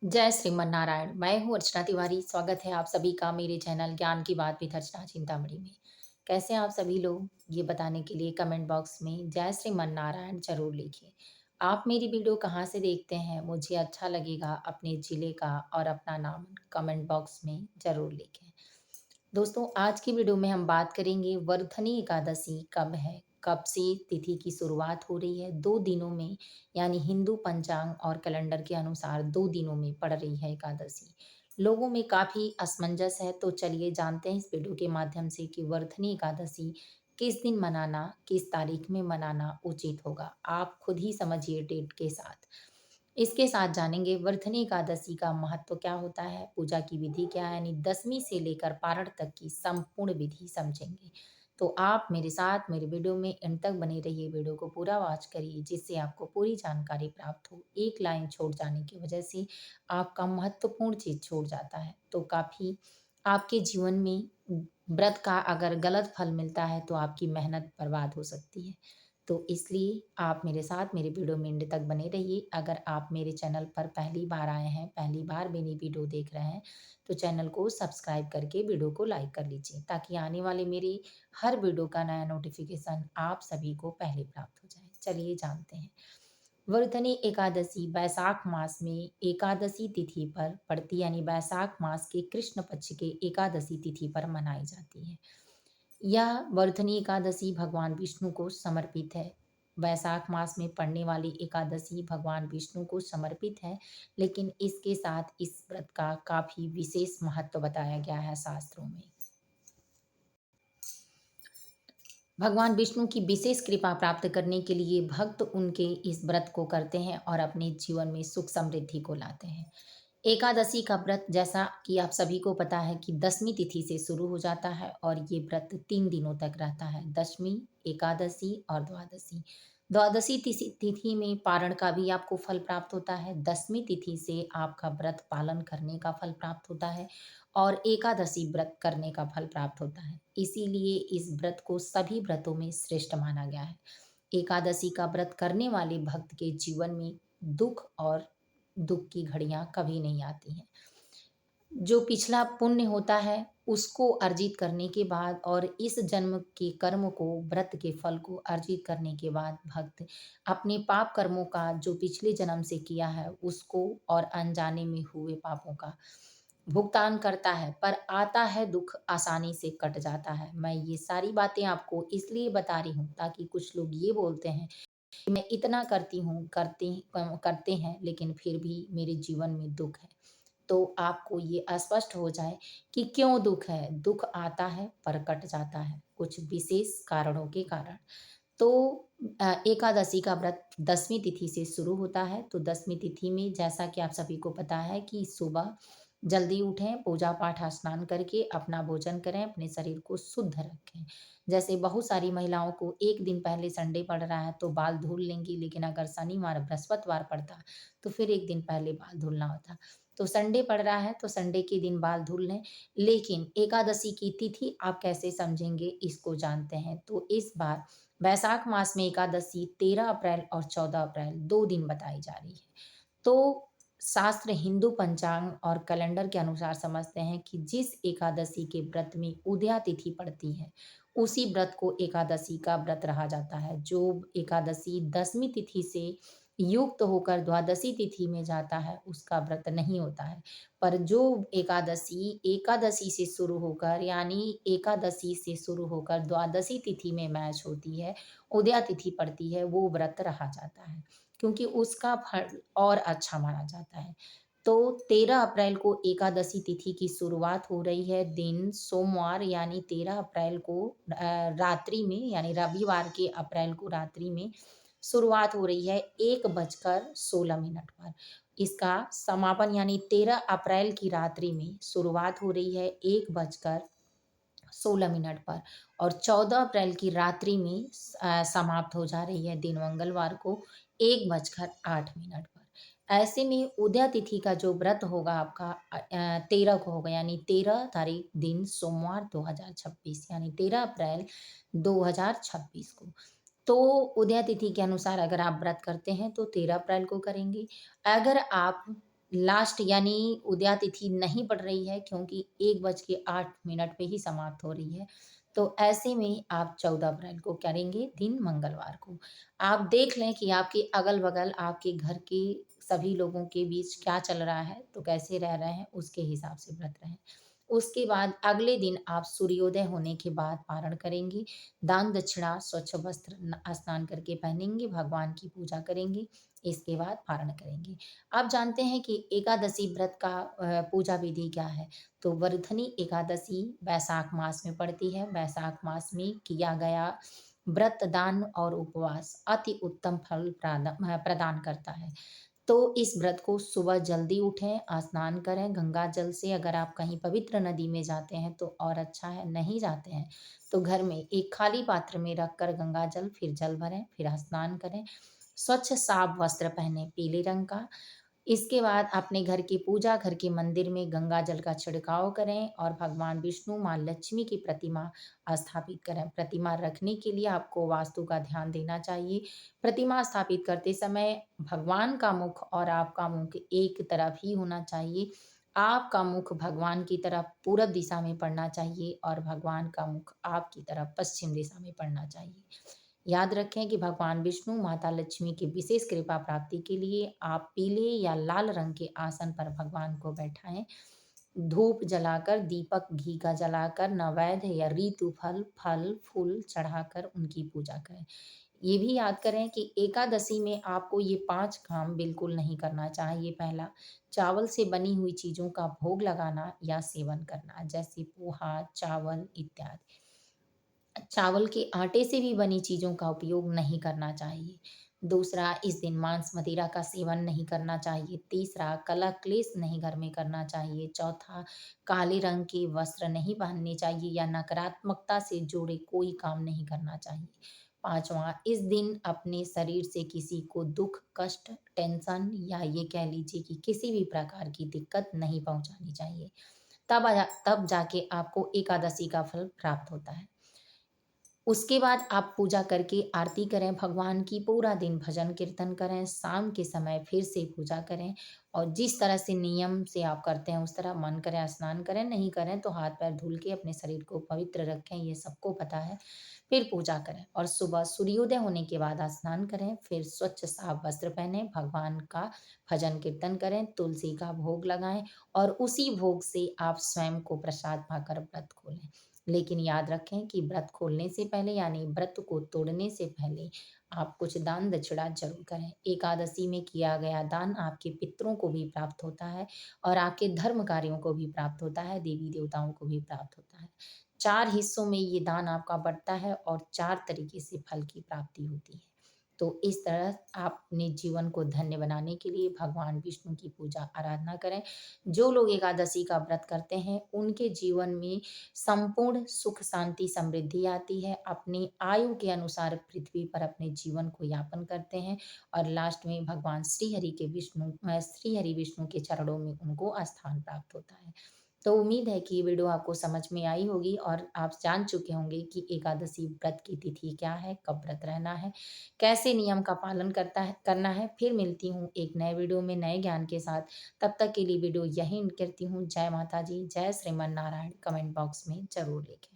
जय श्रीमन नारायण। मैं हूँ अर्चना तिवारी। स्वागत है आप सभी का मेरे चैनल ज्ञान की बात विद अर्चना चिंतामणि में। कैसे हैं आप सभी लोग? ये बताने के लिए कमेंट बॉक्स में जय श्रीमन नारायण ज़रूर लिखिए। आप मेरी वीडियो कहाँ से देखते हैं? मुझे अच्छा लगेगा अपने ज़िले का और अपना नाम कमेंट बॉक्स में ज़रूर लिखें। दोस्तों, आज की वीडियो में हम बात करेंगे वर्धनी एकादशी कब है, कब से तिथि की शुरुआत हो रही है। 2 दिनों में यानी हिंदू पंचांग और कैलेंडर के अनुसार 2 दिनों में पड़ रही है एकादशी। लोगों में काफ़ी असमंजस है, तो चलिए जानते हैं इस वीडियो के माध्यम से कि वर्धनी एकादशी किस दिन मनाना, किस तारीख में मनाना उचित होगा। आप खुद ही समझिए डेट के साथ। इसके साथ जानेंगे वर्धनी एकादशी का महत्व क्या होता है, पूजा की विधि क्या है, यानी दसवीं से लेकर पारण तक की संपूर्ण विधि समझेंगे। तो आप मेरे साथ मेरे वीडियो में एंड तक बने रहिए, वीडियो को पूरा वॉच करिए जिससे आपको पूरी जानकारी प्राप्त हो। एक लाइन छोड़ जाने की वजह से आपका महत्वपूर्ण चीज़ छूट जाता है, तो काफ़ी आपके जीवन में व्रत का अगर गलत फल मिलता है तो आपकी मेहनत बर्बाद हो सकती है। तो इसलिए आप मेरे साथ मेरे वीडियो में एंड तक बने रहिए। अगर आप मेरे चैनल पर पहली बार आए हैं, पहली बार मेरी वीडियो देख रहे हैं, तो चैनल को सब्सक्राइब करके वीडियो को लाइक कर लीजिए ताकि आने वाले मेरी हर वीडियो का नया नोटिफिकेशन आप सभी को पहले प्राप्त हो जाए। चलिए जानते हैं। वर्धनी एकादशी वैशाख मास में एकादशी तिथि पर पड़ती यानी वैशाख मास के कृष्ण पक्ष के एकादशी तिथि पर मनाई जाती है। यह वर्धनी एकादशी भगवान विष्णु को समर्पित है। वैशाख मास में पड़ने वाली एकादशी भगवान विष्णु को समर्पित है, लेकिन इसके साथ इस व्रत का काफ़ी विशेष महत्व बताया गया है शास्त्रों में। भगवान विष्णु की विशेष कृपा प्राप्त करने के लिए भक्त उनके इस व्रत को करते हैं और अपने जीवन में सुख समृद्धि को लाते हैं। एकादशी का व्रत जैसा कि आप सभी को पता है कि दसवीं तिथि से शुरू हो जाता है और ये व्रत 3 दिनों तक रहता है। दशमी, एकादशी और द्वादशी। द्वादशी तिथि में पारण का भी आपको फल प्राप्त होता है। दसवीं तिथि से आपका व्रत पालन करने का फल प्राप्त होता है और एकादशी व्रत करने का फल प्राप्त होता है। इसीलिए इस व्रत को सभी व्रतों में श्रेष्ठ माना गया है। एकादशी का व्रत करने वाले भक्त के जीवन में दुख की घड़ियां कभी नहीं आती हैं। जो पिछला पुण्य होता है उसको अर्जित करने के बाद और इस जन्म के कर्म को, व्रत के फल को अर्जित करने के बाद भक्त अपने पाप कर्मों का जो पिछले जन्म से किया है उसको और अनजाने में हुए पापों का भुगतान करता है, पर आता है दुख आसानी से कट जाता है। मैं ये सारी बातें आपको इसलिए बता रही हूँ ताकि कुछ लोग ये बोलते हैं कि मैं इतना करती हूँ, करते हैं लेकिन फिर भी मेरे जीवन में दुख है। तो आपको ये स्पष्ट हो जाए कि क्यों दुख है। दुख आता है पर कट जाता है कुछ विशेष कारणों के कारण। तो एकादशी का व्रत 10वीं तिथि से शुरू होता है। तो 10वीं तिथि में जैसा कि आप सभी को पता है कि सुबह जल्दी उठें, पूजा पाठ स्नान करके अपना भोजन करें, अपने शरीर को शुद्ध रखें। जैसे बहुत सारी महिलाओं को एक दिन पहले संडे पड़ रहा है तो बाल धुल लेंगी, लेकिन अगर शनिवार, बृहस्पतिवार पड़ता तो फिर एक दिन पहले बाल धुलना होता। तो संडे पड़ रहा है तो संडे के दिन बाल धुल लें, लेकिन एकादशी की तिथि आप कैसे समझेंगे इसको जानते हैं। तो इस बार वैशाख मास में एकादशी 13 अप्रैल और 14 अप्रैल 2 दिन बताई जा रही है। तो शास्त्र हिंदू पंचांग और कैलेंडर के अनुसार समझते हैं कि जिस एकादशी के व्रत में उदया तिथि पड़ती है, उसी व्रत को एकादशी का व्रत रहा जाता है। जो एकादशी 10वीं तिथि से युक्त होकर द्वादशी तिथि में जाता है, उसका व्रत नहीं होता है। पर जो एकादशी एकादशी से शुरू होकर यानी एकादशी से शुरू होकर द्वादशी तिथि में मैच होती है, उदया तिथि पड़ती है, वो व्रत रहा जाता है। क्योंकि उसका फल और अच्छा माना जाता है। तो 13 अप्रैल को एकादशी तिथि की शुरुआत हो रही है, दिन सोमवार यानी 13 अप्रैल को रात्रि में यानी रविवार के अप्रैल को रात्रि में शुरुआत हो रही है 1:16 पर। इसका समापन यानी 13 अप्रैल की रात्रि में शुरुआत हो रही है 1:16 पर और 14 अप्रैल की रात्रि में समाप्त हो जा रही है दिन मंगलवार को 1:08 पर। ऐसे में उदया तिथि का जो व्रत होगा आपका 13 को होगा यानी 13 तारीख दिन सोमवार 2026 यानी 13 अप्रैल 2026 को। तो उदया तिथि के अनुसार अगर आप व्रत करते हैं तो 13 अप्रैल को करेंगे। अगर आप लास्ट यानी उदया तिथि नहीं पड़ रही है, क्योंकि 1:08 पे ही समाप्त हो रही है। तो ऐसे में आप 14 अप्रैल को करेंगे, दिन मंगलवार को। आप देख लें कि आपके अगल-बगल, आपके घर के सभी लोगों के बीच क्या चल रहा है, तो कैसे रह रहे हैं, उसके हिसाब से व्रत रहें। उसके बाद अगले दिन आप सूर्योदय होने के बाद पारण करेंगे, दान-दक्षिणा, स्वच्छ वस्त्र स्नान करके पहनेंगे, भगवान की पूजा करेंगे, इसके बाद पारण करेंगे। आप जानते हैं कि एकादशी व्रत का पूजा विधि क्या है? तो वर्धनी एकादशी वैशाख मास में पड़ती है। वैशाख मास में किया गया व्रत, दान और उपवास अति उत्तम फल प्रदान करता है। तो इस व्रत को सुबह जल्दी उठें, स्नान करें गंगा जल से। अगर आप कहीं पवित्र नदी में जाते हैं तो और अच्छा है, नहीं जाते हैं तो घर में एक खाली पात्र में रखकर गंगा जल, फिर जल भरें, फिर स्नान करें। स्वच्छ साफ वस्त्र पहने पीले रंग का। इसके बाद अपने घर की पूजा, घर के मंदिर में गंगा जल का छिड़काव करें और भगवान विष्णु, माँ लक्ष्मी की प्रतिमा स्थापित करें। प्रतिमा रखने के लिए आपको वास्तु का ध्यान देना चाहिए। प्रतिमा स्थापित करते समय भगवान का मुख और आपका मुख एक तरफ ही होना चाहिए। आपका मुख भगवान की तरफ पूरब दिशा में पड़ना चाहिए और भगवान का मुख आपकी तरफ पश्चिम दिशा में पड़ना चाहिए। याद रखें कि भगवान विष्णु, माता लक्ष्मी की विशेष कृपा प्राप्ति के लिए आप पीले या लाल रंग के आसन पर भगवान को बैठाएं। धूप जलाकर, दीपक घी का जलाकर, नैवेद्य या ऋतु फल, फल, फूल चढ़ाकर उनकी पूजा करें। ये भी याद करें कि एकादशी में आपको ये 5 काम बिल्कुल नहीं करना चाहिए। पहला, चावल से बनी हुई चीज़ों का भोग लगाना या सेवन करना, जैसे पोहा, चावल इत्यादि। चावल के आटे से भी बनी चीज़ों का उपयोग नहीं करना चाहिए। दूसरा, इस दिन मांस मदिरा का सेवन नहीं करना चाहिए। तीसरा, कलह क्लेश नहीं घर में करना चाहिए। चौथा, काले रंग के वस्त्र नहीं पहनने चाहिए या नकारात्मकता से जुड़े कोई काम नहीं करना चाहिए। पाँचवाँ, इस दिन अपने शरीर से किसी को दुःख, कष्ट, टेंशन या ये कह लीजिए कि किसी भी प्रकार की दिक्कत नहीं पहुँचानी चाहिए। तब जाके आपको एकादशी का फल प्राप्त होता है। उसके बाद आप पूजा करके आरती करें भगवान की, पूरा दिन भजन कीर्तन करें, शाम के समय फिर से पूजा करें और जिस तरह से नियम से आप करते हैं उस तरह मन करे स्नान करें, नहीं करें तो हाथ पैर धुल के अपने शरीर को पवित्र रखें, ये सबको पता है। फिर पूजा करें और सुबह सूर्योदय होने के बाद स्नान करें, फिर स्वच्छ साफ वस्त्र पहने, भगवान का भजन कीर्तन करें, तुलसी का भोग लगाएं और उसी भोग से आप स्वयं को प्रसाद पाकर व्रत खोलें। लेकिन याद रखें कि व्रत खोलने से पहले यानी व्रत को तोड़ने से पहले आप कुछ दान दक्षिणा ज़रूर करें। एकादशी में किया गया दान आपके पितरों को भी प्राप्त होता है और आपके धर्म कार्यों को भी प्राप्त होता है, देवी-देवताओं को भी प्राप्त होता है। 4 हिस्सों में ये दान आपका बँटता है और 4 तरीके से फल की प्राप्ति होती है। तो इस तरह आप अपने जीवन को धन्य बनाने के लिए भगवान विष्णु की पूजा आराधना करें। जो लोग एकादशी का व्रत करते हैं, उनके जीवन में संपूर्ण सुख, शांति, समृद्धि आती है। अपनी आयु के अनुसार पृथ्वी पर अपने जीवन को यापन करते हैं और लास्ट में भगवान श्री हरि विष्णु के चरणों में उनको स्थान प्राप्त होता है। तो उम्मीद है कि ये वीडियो आपको समझ में आई होगी और आप जान चुके होंगे कि एकादशी व्रत की तिथि क्या है, कब व्रत रहना है, कैसे नियम का पालन करना है। फिर मिलती हूँ एक नए वीडियो में नए ज्ञान के साथ। तब तक के लिए वीडियो यहीं एंड करती हूँ। जय माता जी, जय श्रीमन नारायण कमेंट बॉक्स में ज़रूर लिखें।